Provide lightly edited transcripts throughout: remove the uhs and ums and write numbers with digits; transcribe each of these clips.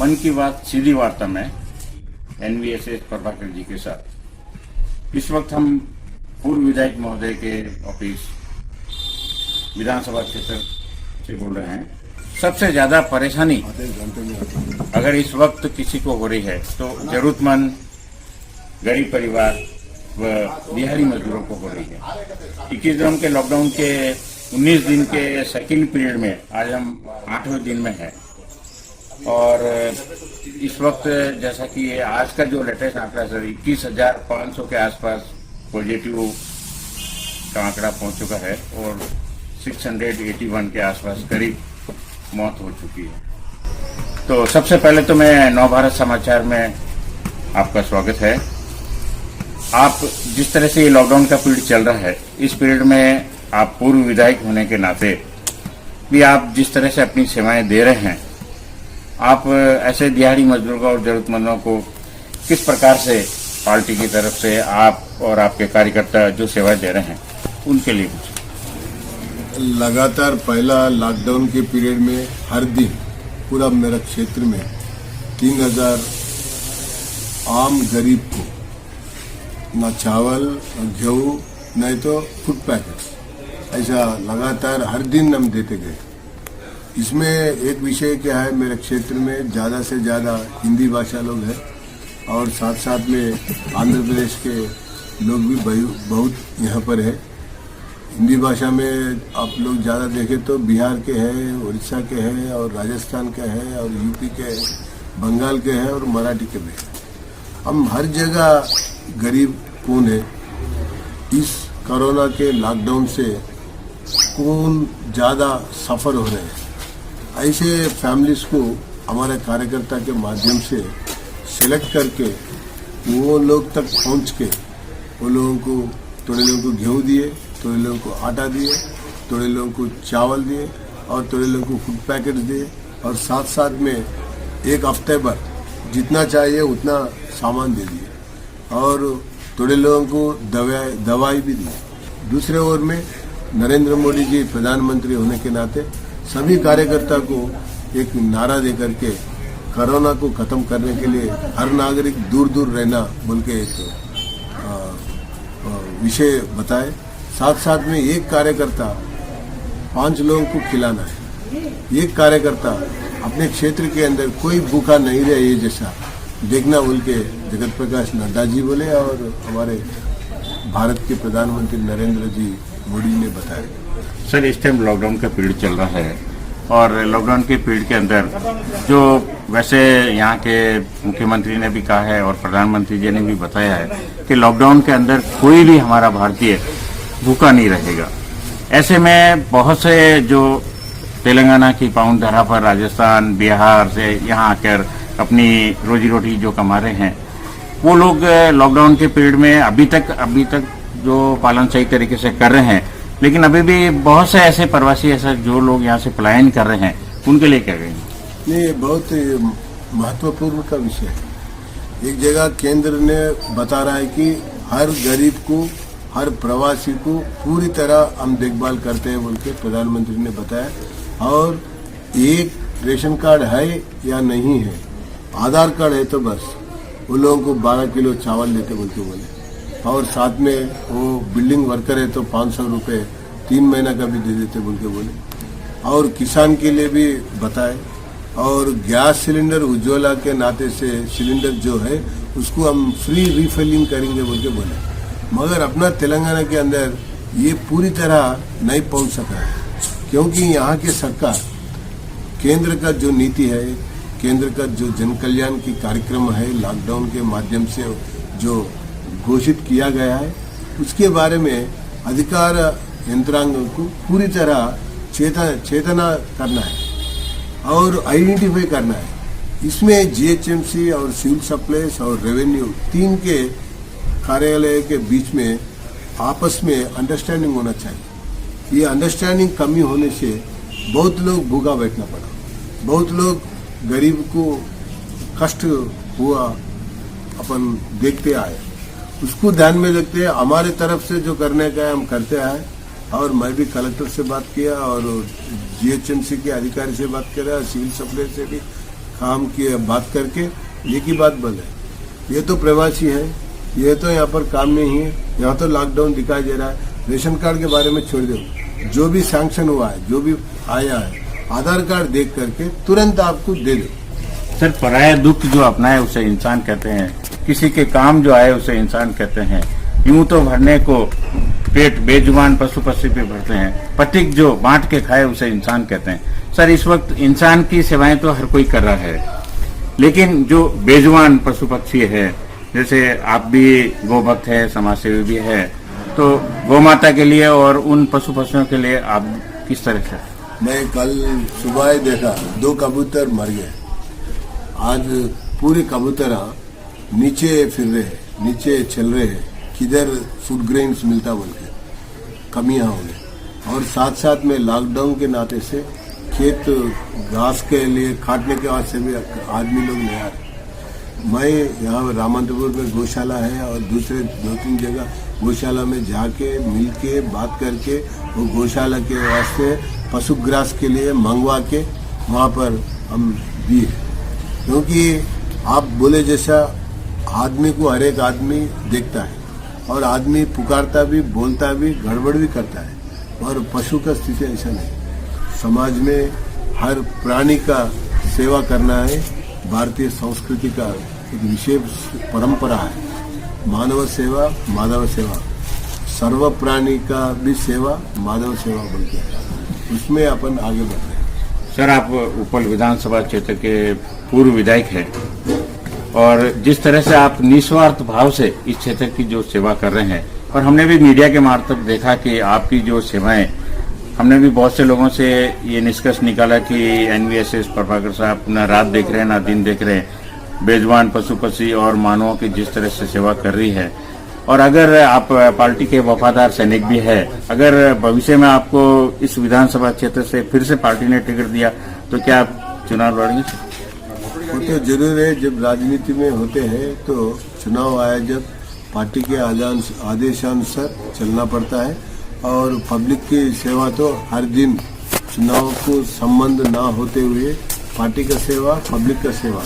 मन की बात सीधी वार्ता में एनवीएसएस प्रभाकर जी के साथ। इस वक्त हम पूर्व विधायक महोदय के ऑफिस विधानसभा क्षेत्र से बोल रहे हैं। सबसे ज्यादा परेशानी अगर इस वक्त किसी को हो रही है तो जरूरतमंद गरीब परिवार व दिहाड़ी मजदूरों को हो रही है। 21 दिनों के लॉकडाउन के 19 दिन के सेकंड पीरियड में आज हम 8वें दिन में हैं और इस वक्त जैसा कि आज का जो लेटेस्ट आंकड़ा सर 21,500 के आसपास पॉजिटिव का आंकड़ा पहुंच चुका है और 681 के आसपास करीब मौत हो चुकी है। तो सबसे पहले तो मैं नवभारत समाचार में आपका स्वागत है। आप जिस तरह से ये लॉकडाउन का पीरियड चल रहा है, इस पीरियड में आप पूर्व विधायक होने के नाते भी आप जिस तरह से अपनी सेवाएं दे रहे हैं, आप ऐसे दिहाड़ी मजदूरों और जरूरतमंदों को किस प्रकार से पार्टी की तरफ से आप और आपके कार्यकर्ता जो सेवाएं दे रहे हैं उनके लिए कुछ? लगातार पहला लॉकडाउन के पीरियड में हर दिन पूरा मेरा क्षेत्र में 3,000 आम गरीब को ना चावल न गेहूँ नहीं तो फूड पैकेट ऐसा लगातार हर दिन हम देते गए। इसमें एक विषय क्या है, मेरे क्षेत्र में ज़्यादा से ज़्यादा हिंदी भाषा लोग हैं और साथ साथ में आंध्र प्रदेश के लोग भी बहुत यहाँ पर है। हिंदी भाषा में आप लोग ज़्यादा देखें तो बिहार के हैं, उड़ीसा के हैं और राजस्थान के हैं और यूपी के हैं, बंगाल के हैं और मराठी के भी हैं। हम हर जगह गरीब कौन है, इस कोरोना के लॉकडाउन से कौन ज़्यादा सफ़र हो रहे हैं, ऐसे फैमिलीज को हमारे कार्यकर्ता के माध्यम से सिलेक्ट करके वो लोग तक पहुंच के वो लोगों को थोड़े लोगों को गेहूँ दिए, थोड़े लोगों को आटा दिए, थोड़े लोगों को चावल दिए और थोड़े लोगों को फूड पैकेट्स दिए और साथ साथ में एक हफ्ते भर जितना चाहिए उतना सामान दे दिए और थोड़े लोगों को दवाई भी दी। दूसरे ओर में नरेंद्र मोदी जी प्रधानमंत्री होने के नाते सभी कार्यकर्ता को एक नारा दे करके कोरोना को खत्म करने के लिए हर नागरिक दूर दूर रहना बोल के एक विषय बताए। साथ साथ में एक कार्यकर्ता 5 लोगों को खिलाना है। एक कार्यकर्ता अपने क्षेत्र के अंदर कोई भूखा नहीं रहे ये जैसा देखना बोल के जगत प्रकाश नड्डा जी बोले और हमारे भारत के प्रधानमंत्री नरेंद्र जी मोदी ने बताया। सर, इस टाइम लॉकडाउन का पीरियड चल रहा है और लॉकडाउन के पीरियड के अंदर जो वैसे यहाँ के मुख्यमंत्री ने भी कहा है और प्रधानमंत्री जी ने भी बताया है कि लॉकडाउन के अंदर कोई भी हमारा भारतीय भूखा नहीं रहेगा। ऐसे में बहुत से जो तेलंगाना की पाउन धरा पर राजस्थान बिहार से यहाँ आकर अपनी रोजी रोटी जो कमा रहे हैं, वो लोग लॉकडाउन के पीरियड में अभी तक जो पालन सही तरीके से कर रहे हैं, लेकिन अभी भी बहुत से ऐसे प्रवासी ऐसे जो लोग यहाँ से पलायन कर रहे हैं, उनके लिए क्या कहेंगे? ये बहुत महत्वपूर्ण का विषय है। एक जगह केंद्र ने बता रहा है कि हर गरीब को, हर प्रवासी को पूरी तरह हम देखभाल करते हैं बोल के प्रधानमंत्री ने बताया। और एक रेशन कार्ड है या नहीं है, आधार कार्ड है तो बस वो लोगों को 12 किलो चावल देते बोल के बोले और साथ में वो बिल्डिंग वर्कर है तो 500 रुपये 3 महीना का भी दे देते बोल के बोले। और किसान के लिए भी बताए और गैस सिलेंडर उज्ज्वला के नाते से सिलेंडर जो है उसको हम फ्री रिफिलिंग करेंगे बोल के बोले। मगर अपना तेलंगाना के अंदर ये पूरी तरह नहीं पहुंच सका है क्योंकि यहाँ के सरकार केंद्र का जो नीति है, केंद्र का जो जन कल्याण की कार्यक्रम है, लॉकडाउन के माध्यम से जो घोषित किया गया है, उसके बारे में अधिकार यंत्रांग को पूरी तरह चेतना करना है और आइडेंटिफाई करना है। इसमें जीएचएमसी और सिविल सप्लाईज और रेवेन्यू 3 के कार्यालय के बीच में आपस में अंडरस्टैंडिंग होना चाहिए। ये अंडरस्टैंडिंग कमी होने से बहुत लोग भूखा बैठना पड़ा, बहुत लोग गरीब को कष्ट हुआ अपन देखते आए, उसको ध्यान में रखते हैं। हमारे तरफ से जो करने का है हम करते आए और मैं भी कलेक्टर से बात किया और जीएचएमसी के अधिकारी से बात कर रहा, सिविल सप्लाई से भी काम की बात करके एक ही बात बोले, ये तो प्रवासी है, ये तो यहाँ पर काम नहीं है, यहाँ तो लॉकडाउन दिखाई दे रहा है, रेशन कार्ड के बारे में छोड़ दो, जो भी सैंक्शन हुआ है, जो भी आया है, आधार कार्ड देख करके तुरंत आपको दे दो। सर, पराया दुख जो अपनाए उसे इंसान कहते हैं, किसी के काम जो आए उसे इंसान कहते हैं। यूं तो भरने को पेट बेजुबान पशु पक्षी पे भरते हैं, पथिक जो बांट के खाए उसे इंसान कहते हैं। सर, इस वक्त इंसान की सेवाएं तो हर कोई कर रहा है, लेकिन जो बेजुबान पशु पक्षी है, जैसे आप भी गोभक्त है, समाजसेवी भी है, तो गौ माता के लिए और उन पशु पक्षियों के लिए आप किस तरह से? मैं कल सुबह ही देखा 2 कबूतर मर गए। आज पूरे कबूतर नीचे फिर रहे हैं, नीचे चल रहे हैं, किधर फूड ग्रेन्स मिलता बोल के कमियां हो गई। और साथ साथ में लॉकडाउन के नाते से खेत घास के लिए काटने के वास्ते भी आदमी लोग नहीं आ रहे। मैं यहाँ रामचंद्रपुर में गौशाला है और दूसरे 2-3 जगह गौशाला में जाके मिल के बात करके वो गौशाला के वास्ते पशुग्रास के लिए मंगवा के वहाँ पर हम दिए, क्योंकि आप बोले जैसा आदमी को हर एक आदमी देखता है और आदमी पुकारता भी, बोलता भी, गड़बड़ भी करता है, और पशु का स्थिति ऐसा नहीं। समाज में हर प्राणी का सेवा करना है, भारतीय संस्कृति का एक विशेष परंपरा है। मानव सेवा माधव सेवा, सर्व प्राणी का भी सेवा माधव सेवा बोलते हैं, उसमें अपन आगे बढ़ रहे हैं। सर, आप उपल विधानसभा क्षेत्र के पूर्व विधायक हैं और जिस तरह से आप निस्वार्थ भाव से इस क्षेत्र की जो सेवा कर रहे हैं, और हमने भी मीडिया के मार्फत देखा कि आपकी जो सेवाएं, हमने भी बहुत से लोगों से ये निष्कर्ष निकाला कि एनवीएसएस प्रभाकर साहब ना रात देख रहे हैं ना दिन देख रहे हैं, बेजुबान पशु पक्षी और मानवों की जिस तरह से सेवा कर रही है। और अगर आप पार्टी के वफादार सैनिक भी है, अगर भविष्य में आपको इस विधानसभा क्षेत्र से फिर से पार्टी ने टिकट दिया तो क्या आप चुनाव लड़ेंगे? वो तो जरूर है, जब राजनीति में होते हैं तो चुनाव आया जब पार्टी के आदेशानुसार चलना पड़ता है, और पब्लिक की सेवा तो हर दिन चुनाव को संबंध ना होते हुए पार्टी का सेवा, पब्लिक का सेवा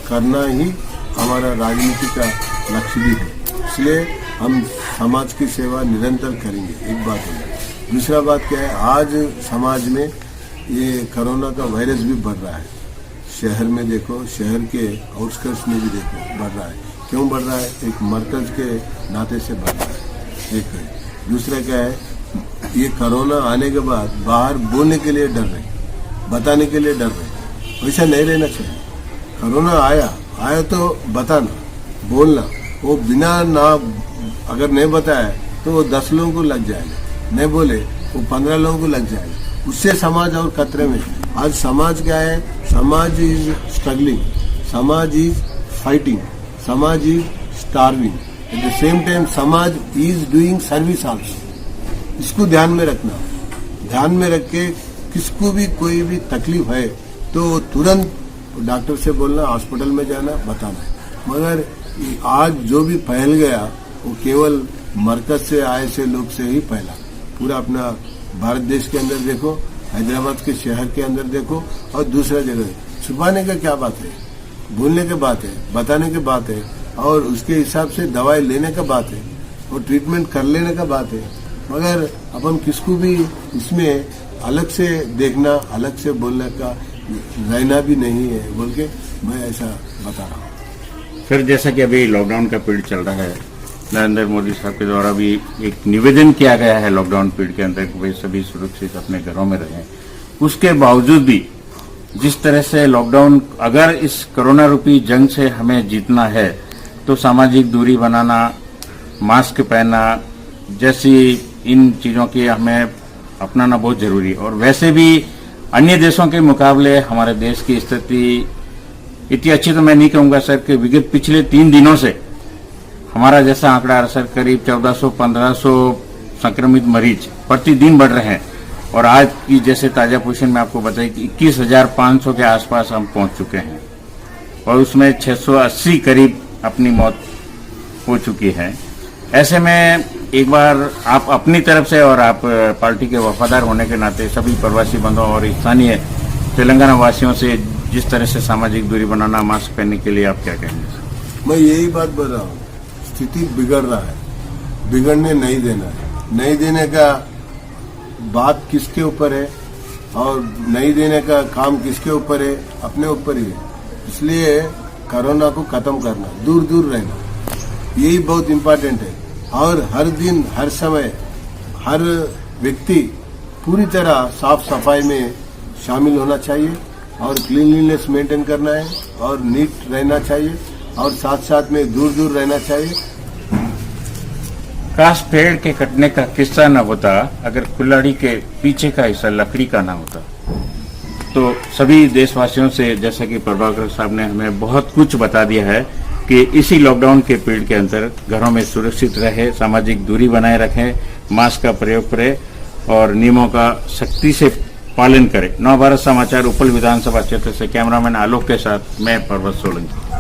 करना ही हमारा राजनीति का लक्ष्य भी है। इसलिए हम समाज की सेवा निरंतर करेंगे, एक बात है। दूसरा बात क्या है, आज समाज में ये कोरोना का वायरस भी बढ़ रहा है। शहर में देखो, शहर के आउटस्कर्ट्स में भी देखो बढ़ रहा है। क्यों बढ़ रहा है? एक मरकज के नाते से बढ़ रहा है, एक है। दूसरा क्या है, ये कोरोना आने के बाद बाहर बोलने के लिए डर रहे, बताने के लिए डर रहे। वैसा नहीं रहना चाहिए। कोरोना आया तो बताना, बोलना, वो बिना ना अगर नहीं बताया तो वो 10 लोगों को लग जाएगा, नहीं बोले वो 15 लोगों को लग जाएगा, उससे समाज और खतरे में। आज समाज क्या है? समाज इज स्ट्रगलिंग, समाज इज फाइटिंग, समाज is starving, at the same time समाज इज डूइंग सर्विस आल्सो। इसको ध्यान में रखना, ध्यान में रख के किसको भी कोई भी तकलीफ है तो तुरंत डॉक्टर से बोलना, हॉस्पिटल में जाना, बताना है। मगर आज जो भी फैल गया वो केवल मरकज से आए से लोग से ही फैला। पूरा अपना भारत देश के अंदर देखो, हैदराबाद के शहर के अंदर देखो, और दूसरा जगह छुपाने का क्या बात है? बोलने की बात है, बताने की बात है, और उसके हिसाब से दवाई लेने का बात है, और ट्रीटमेंट कर लेने का बात है। मगर अपन किसको भी इसमें अलग से देखना, अलग से बोलने का रहना भी नहीं है बोल के मैं ऐसा बता रहा हूँ। फिर जैसा कि अभी लॉकडाउन का पीरियड चल रहा है, नरेंद्र मोदी साहब के द्वारा भी एक निवेदन किया गया है लॉकडाउन पीरियड के अंदर कि वे सभी सुरक्षित अपने घरों में रहें। उसके बावजूद भी जिस तरह से लॉकडाउन, अगर इस कोरोना रूपी जंग से हमें जीतना है तो सामाजिक दूरी बनाना, मास्क पहनना जैसी इन चीजों की हमें अपनाना बहुत जरूरी है। और वैसे भी अन्य देशों के मुकाबले हमारे देश की स्थिति इतनी अच्छी तो मैं नहीं कहूंगा सर कि विगत पिछले 3 दिनों से हमारा जैसा आंकड़ा है सर, करीब 1400-1500 संक्रमित मरीज प्रतिदिन बढ़ रहे हैं, और आज की जैसे ताजा पोजीशन में आपको बताई कि 21,500 के आसपास हम पहुंच चुके हैं, और उसमें 680 करीब अपनी मौत हो चुकी है। ऐसे में एक बार आप अपनी तरफ से और आप पार्टी के वफादार होने के नाते सभी प्रवासी बंधुओं और स्थानीय तेलंगाना वासियों से जिस तरह से सामाजिक दूरी बनाना, मास्क पहनने के लिए आप क्या कहेंगे? मैं यही बात बोल रहा हूँ, स्थिति बिगड़ रहा है, बिगड़ने नहीं देना है। नहीं देने का बात किसके ऊपर है और नहीं देने का काम किसके ऊपर है? अपने ऊपर ही है। इसलिए कोरोना को खत्म करना, दूर दूर रहना, यही बहुत इम्पोर्टेंट है। और हर दिन, हर समय, हर व्यक्ति पूरी तरह साफ सफाई में शामिल होना चाहिए और क्लीनलीनेस मेंटेन करना है और नीट रहना चाहिए और साथ साथ में दूर दूर रहना चाहिए। काश पेड़ के कटने का किस्सा न होता, अगर कुल्हाड़ी के पीछे का हिस्सा लकड़ी का ना होता। तो सभी देशवासियों से, जैसा कि प्रभाकर साहब ने हमें बहुत कुछ बता दिया है कि इसी लॉकडाउन के पीरियड के अंदर घरों में सुरक्षित रहे, सामाजिक दूरी बनाए रखें, मास्क का प्रयोग करें और नियमों का सख्ती से पालन करें। नव भारत समाचार उपल विधानसभा क्षेत्र से कैमरामैन आलोक के साथ मैं पर्वत सोलंकी।